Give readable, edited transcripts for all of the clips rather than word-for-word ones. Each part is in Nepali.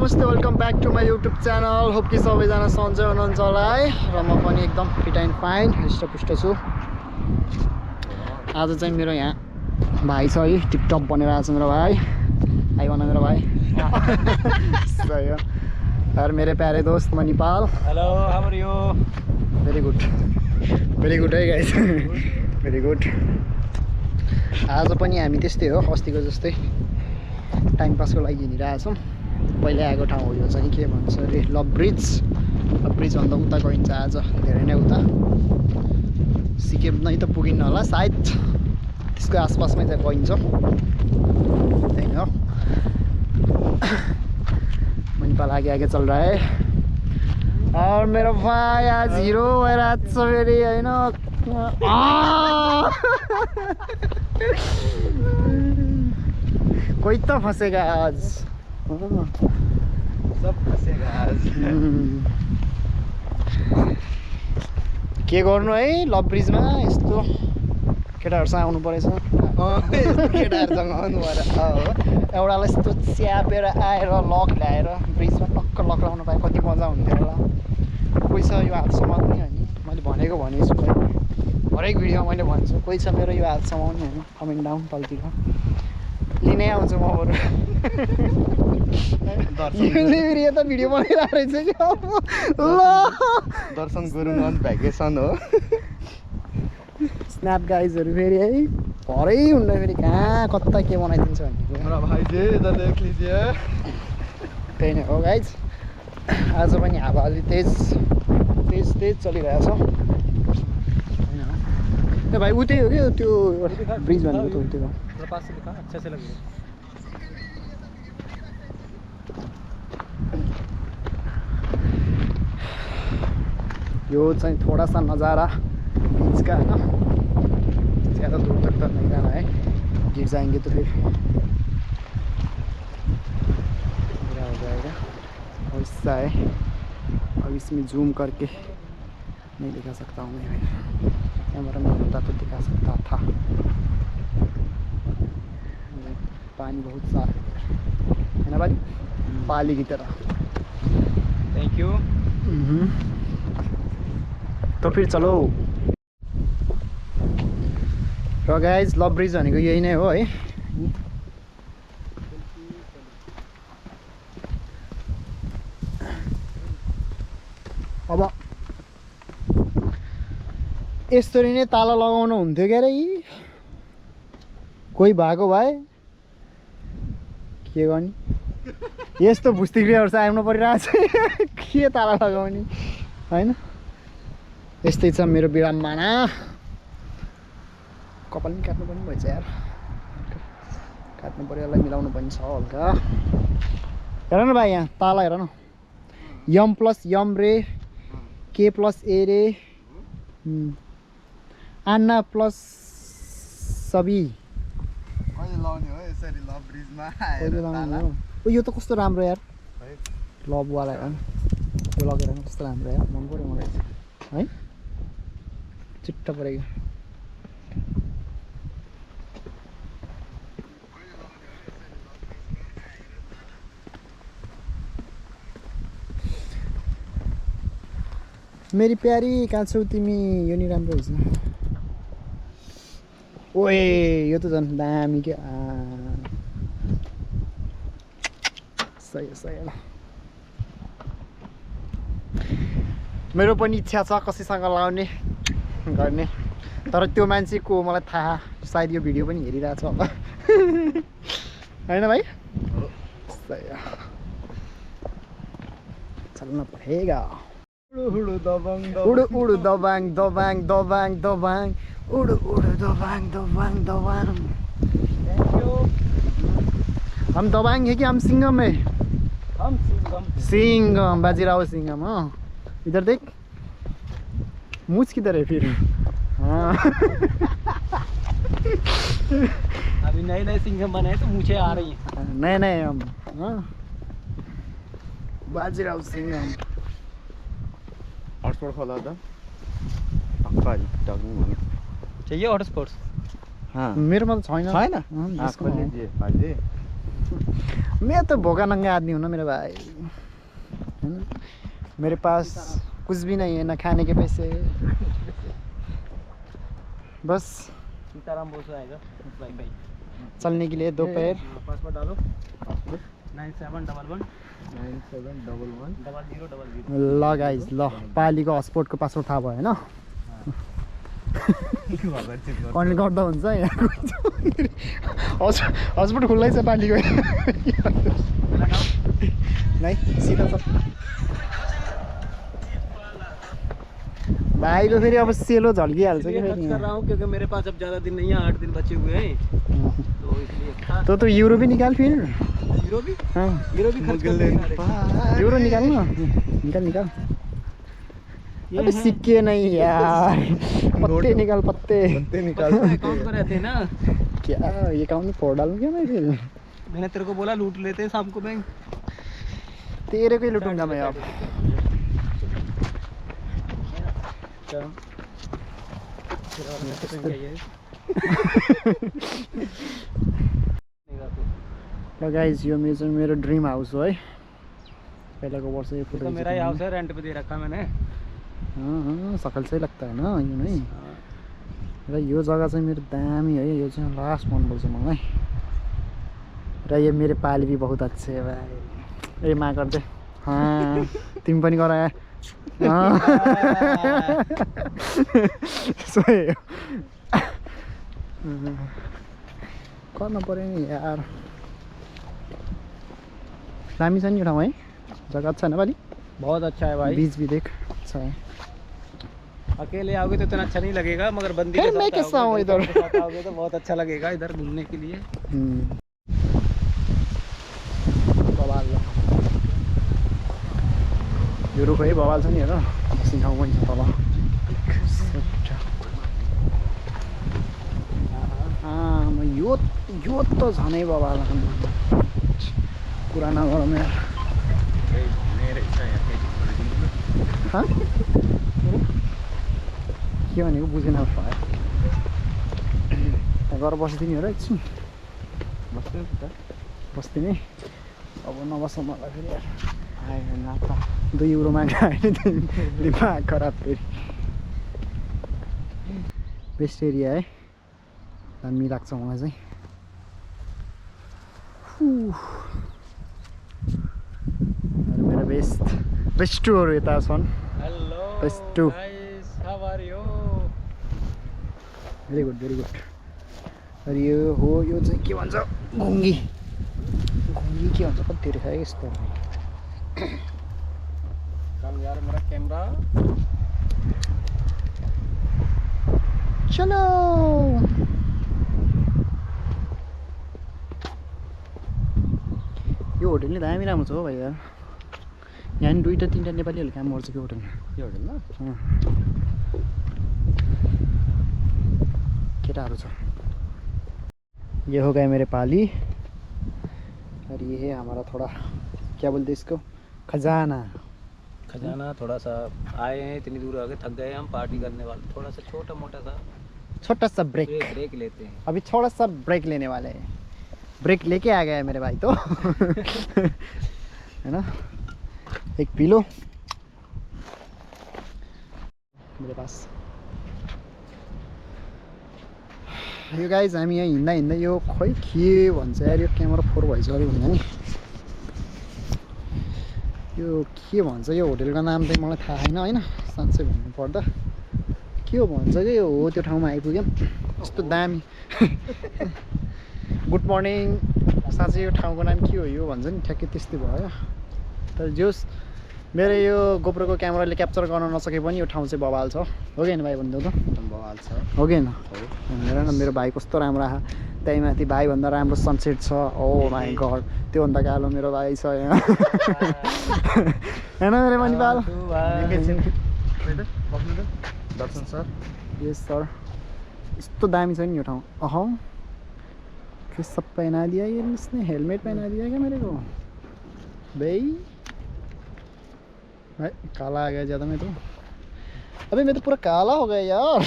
नमस्ते welcome back to my YouTube channel. Hope कि सबैजना सन्चै हुनुहुन्छ होला है। र म पनि एकदम फिट एन्ड फाइन हृष्टपुष्ट छु। आज चाहिँ मेरो यहाँ भाइ छ है, टिकटक बनेर आएको छ मेरो भाइ। हाई भन मेरो भाइ। सही हो। और मेरे प्यारे दोस्त Manipal. Hello, how are you? Very good है गाइस। Very good. आज पनि हामी त्यस्तै हो, अस्तिको जस्तै टाइम पासको लागि हिँडिरहेछौँ। पहिल्यै आएको ठाउँ हो यो चाहिँ, के भन्छ अरे लभ ब्रिज। लभ ब्रिजभन्दा उता गइन्छ आज, धेरै नै उता। सिक्किम नै त पुगिन्न होला सायद, त्यसको आसपासमै चाहिँ गइन्छ। त्यही हो। मणिपाल आगे आगे चल रहा है और मेरा भाई आज हीरो भएर आज फेरि होइन। कोई तो फंसेगा आज। सब फसेगा आज। के गर्नु है लभ ब्रिजमा यस्तो केटाहरूसँग आउनु परेछ। केटाहरूसँग आउनु पर्यो। एउटालाई यस्तो च्यापेर आएर लक ल्याएर ब्रिजमा टक्क लक लगाउनु पाए कति मजा हुन्थ्यो होला। कोही छ यो हात समात्ने होइन, मैले भनेको भनेछु है, हरेक भिडियोमा मैले भन्छु कोही छ मेरो यो हात समाउने होइन, कमेन्ट डाउन तलतिर लिनै आउँछु म बरु। फेरि यता भिडियो बनाइरहेको रहेछ कि ल दर्शन गुरुङ अन भ्याकेसन हो। स्न्याप गाइजहरू फेरि है भरै हुन्न, फेरि कहाँ कता के बनाइदिन्छ भन्ने। मेरा भाइ चाहिँ इधर देख लीजिए। त्यही नै हो गाइज। आज पनि हावा अलि तेज चलिरहेछ होइन। ए भाइ उतै हो कि त्यो ब्रिज भनेको त उतै हो। अच्छा से लगे। यो चाहिँ थोड़ा सा नज़ारा बीच का है ना, ज़्यादा दूर तक तो नहीं जाना है, गिर जाएंगे तो फिर बुरा हो जाएगा। और ऐसा है, अब इसमें जूम करके नहीं दिखा सकता हूँ मैं, कैमरा में होता तो दिखा सकता था। पानी बहुत साफ है ना भाई, पाली की तरह। Thank you. तो फिर चलो। र गाइज लभ ब्रिज भनेको यही नै हो है। अब यसरी नै ताला लगाउनु हुन्थ्यो क्या रे, कोही भएको भए के गर्ने। यस्तो भुस्तिक्रियाहरू चाहिँ आउनु परिरहेछ, के ताला लगाउने होइन। यस्तै छ मेरो विडम्बना। कपाल पनि काट्नु पर्ने भएछ यार, काट्नु पऱ्यो, यसलाई मिलाउनु पनि छ हल्का। हेर न भाइ यहाँ ताला हेर न, यम प्लस यम रे, के प्लस ए रे, आन्ना प्लस सबी। कहिले लाउने हो यसरी लभ ब्रिजमा आएर ताला? ओ यो त कस्तो राम्रो यार, लभवाला हेर न, यो लगेर कस्तो राम्रो यार, मन पऱ्यो मलाई है, चिट्ट परेको। मेरी प्यारी कहाँ छौ तिमी, यो नि राम्रो हुन्छ। ओए यो त झन् दामी क्या। सही हो सही हो। मेरो पनि इच्छा छ कसैसँग लाउने गर्ने, तर त्यो मान्छे को मलाई थाहा, सायद यो भिडियो पनि हेरिरहेछ होला होइन भाइ। सही हो, चल्न परेगा। उडु दबङ उडु उडु दबाङ दबाङ दबाङ दबाङ, उडु उडु दबाङ दबाङ दबाङ। Thank you. हम दबाङ है कि हम सिंघम है? हम सिंघम। सिंघम, बाजीराव सिंघम। हाँ इधर देख, मूछ किधर है फिर? हाँ अभी नए नए सिंघम बनाए तो मूछें आ रही हैं। नए नए हम। हाँ बाजीराव सिंघम। हॉटस्पॉट खोला था चाहिए हॉटस्पॉट? हाँ मेरोमा त छैन। खोल लीजिए भाई। मैं तो भोका नंगा आदमी हूँ ना मेरे भाई, है ना। मेरे पास कुछ भी नहीं है, ना खाने के पैसे, बस सीताराम बोस आएगा भाई भाई। चलने के लिए 2 पैर। पासवर्ड डालो 9711 9711 0000। ल गाइज ल, पालीको हस्पोटको पासवर्ड थाहा भयो होइन, कन्टेन्ट गर्दा हुन्छ हस्पोट खुल्लै छ पालीको नै सिधा छ भाइको फेरि अब सेलो झल्किहाल्छ कि इसलिए खर्च कर रहा हूँ क्योंकि मेरे पास अब ज़्यादा दिन नहीं है, 8 दिन बचे हुए हैं, तो इसलिए तो यूरो भी निकाल फिर। हीरो भी हाँ खर्च कर देना। यूरो निकाल ना, निकाल अबे सिक्के नहीं यार, पत्ते निकाल, पत्ते अकाउंट पर रहते हैं ना। क्या ये अकाउंट में फोड़ डालूं क्या मैं फिर? मैंने तेरे को बोला लूट लेते हैं शाम को बैंक। तेरे को ही लूटूंगा मैं अब। ल गाइज यो मेरो ड्रीम हाउस हो है, पहिलाको वर्ष यो तो मेरा ही हाउस है, रेंट पे दे रखा मैंने। हाँ सकल चाहिँ लाग्छ होइन यो नै। र यो जग्गा चाहिँ मेरो दामी है, यो चाहिँ लास्ट मनपर्छ मलाई। र ये मेरे पाली भी बहुत अच्छे है भाई। ए माँ गर्दै हाँ तिमी पनि गर गर्नु पऱ्यो नि यार। दामी छ नि यो ठाउँ है, जग्गा अच्छा है ना पाली, बहुत अच्छा है भाई। बीच भी देख अच्छा है। अकेले आओगे तो इतना अच्छा नहीं लगेगा, मगर बंदी फिर के मैं साथ कैसा हूँ आओगे, इधर? दोस्तों के साथ आओगे तो बहुत अच्छा लगेगा इधर घूमने के लिए। बवाल यो रुख है, बवाल छ नि हेर, बस्ने ठाउँ पनि छ तल। यो त झनै बवाल कुरा नगरौँ यार। के भनेको बुझेन भयो, त्यहाँ गएर बसिदिने हो र एकछिन, बस्दिने अब नबस्छ मलाई फेरि यार। आयो नाता 2 युरो माग्यो होइन, दिमाग खराब फेरि। बेस्ट एरिया है, दामी लाग्छ मलाई चाहिँ। मेरो बेस्ट टुरहरू यता छन्। Hello Best too. Guys, how are you? Very good very good. और यो हो, यो चाहिँ के भन्छ, घुङ्गी के भन्छ, कति रहेछ है यस्तो। कम यार मेरा कैमरा। चलो यो होटल नि दामी राम्रो छ हो भाइ यार। यहाँ नि 2-3टा नेपालीहरूले काम गर्छ कि होटलमा। यो होटलमा केटाहरू छ। ये हो गए मेरे पाली, और ये है हमारा थोड़ा क्या बोलते इसको, खजाना। खजाना। थोड़ा सा आए हैं, इतनी दूर आ गए, थक गए हम, पार्टी करने वाले, थोड़ा सा छोटा सा ब्रेक लेते हैं। अभी थोड़ा सा ब्रेक लेने वाले हैं। ब्रेक लेके आ गया है मेरे भाई तो है ना। एक पी लो मेरे पास। यो गाइज हामी यहाँ हिँड्दा यो खै के भन्छ यार, यो क्यामेरा 4 भइसक्यो भन्दा नि, यो के भन्छ यो होटलको नाम चाहिँ मलाई थाहा छैन होइन, साँच्चै भन्नुपर्दा के हो भन्छ कि हो, त्यो ठाउँमा आइपुग्यौँ यस्तो दामी। Good morning. साँच्चै यो ठाउँको नाम के हो यो भन्छ नि, ठ्याक्कै त्यस्तै भयो। तर जोस् मेरो यो गोप्रोको क्यामेराले क्याप्चर गर्न नसके पनि यो ठाउँ चाहिँ बवाल छ, हो कि होइन भाइ भन्दै त? बवाल छ हो कि होइन? हेर न मेरो भाइ कस्तो राम्रो आयो, त्यही माथि भाइभन्दा राम्रो सनसेट छ। ओ माई गड, त्योभन्दा कालो मेरो भाइ छ यहाँ। होइन मेरो मणिपाल? दर्शन सर। यस सर। यस्तो दामी छ नि यो ठाउँ। अह फिर सब पहना दिया ये इसने, हेलमेट पहना दिया क्या मेरे को भाई? भाई काला आ गया ज़्यादा मैं तो। अबे मैं तो पूरा काला हो गया यार।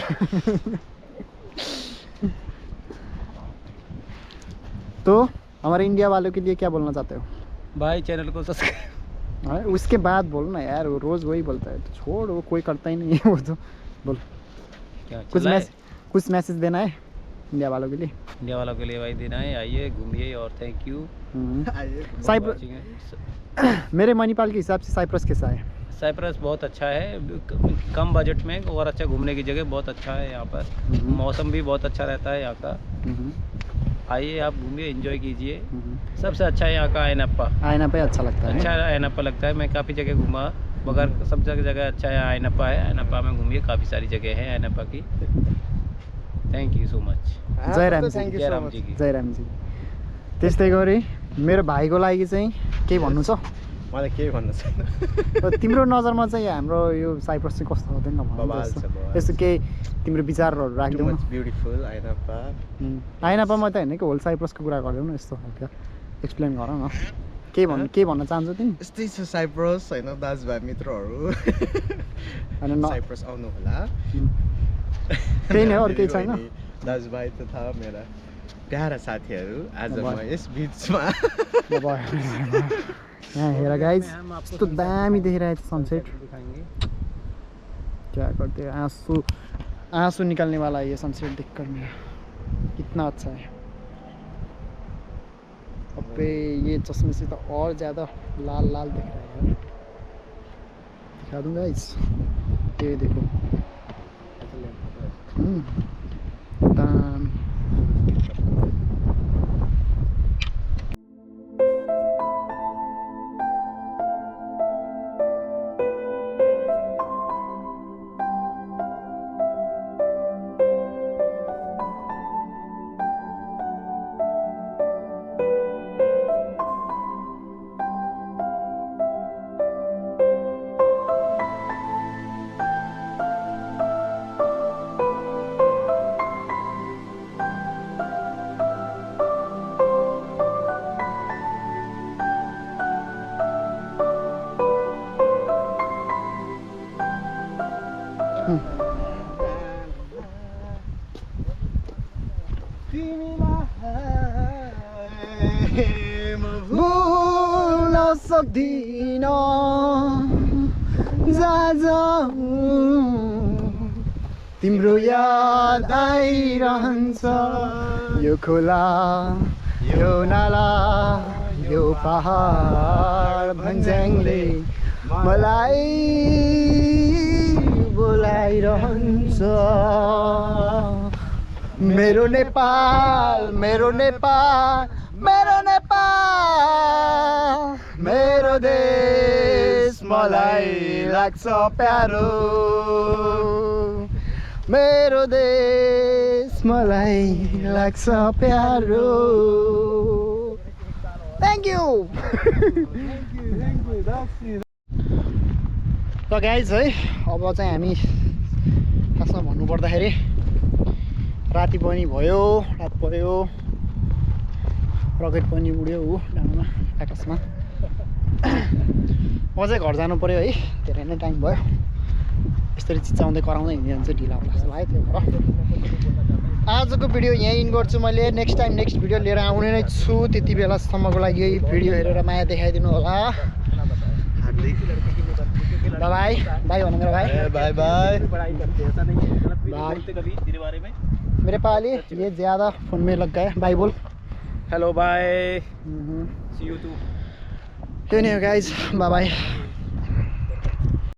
तो हमारे इंडिया वालों के लिए क्या बोलना चाहते हो? भाई चैनल को सब्सक्राइब। हाँ, उसके बाद बोलो ना यार, वो रोज़ वही बोलता है, तो छोड़, वो कोई करता ही नहीं है वो तो। बोल, क्या कुछ मैसेज देना है इंडिया वालों के लिए? इंडिया वालों के लिए भाई देना है, आइए घूमिए और थैंक यू। साइप्रस, मेरे मणिपाल के हिसाब से साइप्रस कैसा है? साइप्रस बहुत अच्छा है, कम बजट में और अच्छा घूमने की जगह बहुत अच्छा है यहाँ पर। मौसम भी बहुत अच्छा रहता है यहाँ का। आइए आप घूमिए, एंजॉय कीजिए। सबसे अच्छा है यहाँ का आयनप्पा। आयनप्पा अच्छा लगता है? अच्छा आयनप्पा लगता है, मैं काफ़ी जगह घूमा, मगर सब जगह अच्छा है आयनप्पा है। आयनप्पा में घूमिए, काफ़ी सारी जगह है आयनप्पा की। Thank you so much. जय राम जी की। जय राम जी। त्यस्तै गरी मेरो भाइको लागि चाहिँ केही भन्नु छ? मलाई केही भन्नु छैन। तिम्रो नजरमा चाहिँ हाम्रो यो साइप्रस चाहिँ कस्तो हुँदैन यस्तो केही तिम्रो विचारहरू राख्दिउ न। ब्युटिफुल आइनाप्पा। आइनाप्पामा त होइन कि होल साइप्रसको कुरा गरिदेऊ न, यस्तो खालको एक्सप्लेन गर न। के भन्न चाहन्छौ तिमी? यस्तै छ साइप्रस होइन, दाजुभाइ मित्रहरू होइन साइप्रस आउनु होला। त्यही नै हो, अरू केही छैन? दाजुभाइ तथा मेरा प्यारा साथीहरू, आज म यस बिचमा यहाँ हेर गाइज, यस्तो दामी देखिरहेको छ सनसेट। क्या करते हैं, आंसू निकलने वाला है ये सनसेट देखकर मेरा, कितना अच्छा है। अबे ये चश्मे से तो और ज़्यादा लाल लाल दिख रहा है यार। दिखा दूँगा गाइस, ये देखो दामी। भुल्न सक्दिन जहाँ जाऊँ, तिम्रो याद आइरहन्छ। यो खोला, यो नाला, यो पहाड भन्ज्याङले मलाई बोलाइरहन्छ। मेरो नेपाल, मेरो नेपाल, मेरो नेपाल, मेरो देश मलाई लाग्छ प्यारो। मेरो देश मलाई लाग्छ प्यारो। Thank you. त गाइज है, अब चाहिँ हामी खासमा भन्नुपर्दाखेरि राति पनि भयो, रात पऱ्यो, रकेट पनि उड्यो ऊ डाँडामा आकाशमा। म चाहिँ घर जानु पऱ्यो है, धेरै नै टाइम भयो। यसरी चिच्चाउँदै कराउँदै हिँड्यो भने चाहिँ ढिला होला जस्तो लाग्यो। त्यही भएर आजको भिडियो यहीँ इन गर्छु मैले। नेक्स्ट टाइम नेक्स्ट भिडियो लिएर आउने नै छु। त्यति बेलासम्मको लागि यही भिडियो हेरेर माया देखाइदिनु होला। बाई बाई भन्नु मेरो भाइ। Bye bye bye. मेरे पाली ये ज़्यादा फोन में लग गया। बाय बोल। Hello bye, see you too. त्यही नै हो गाइज, बाई बाई।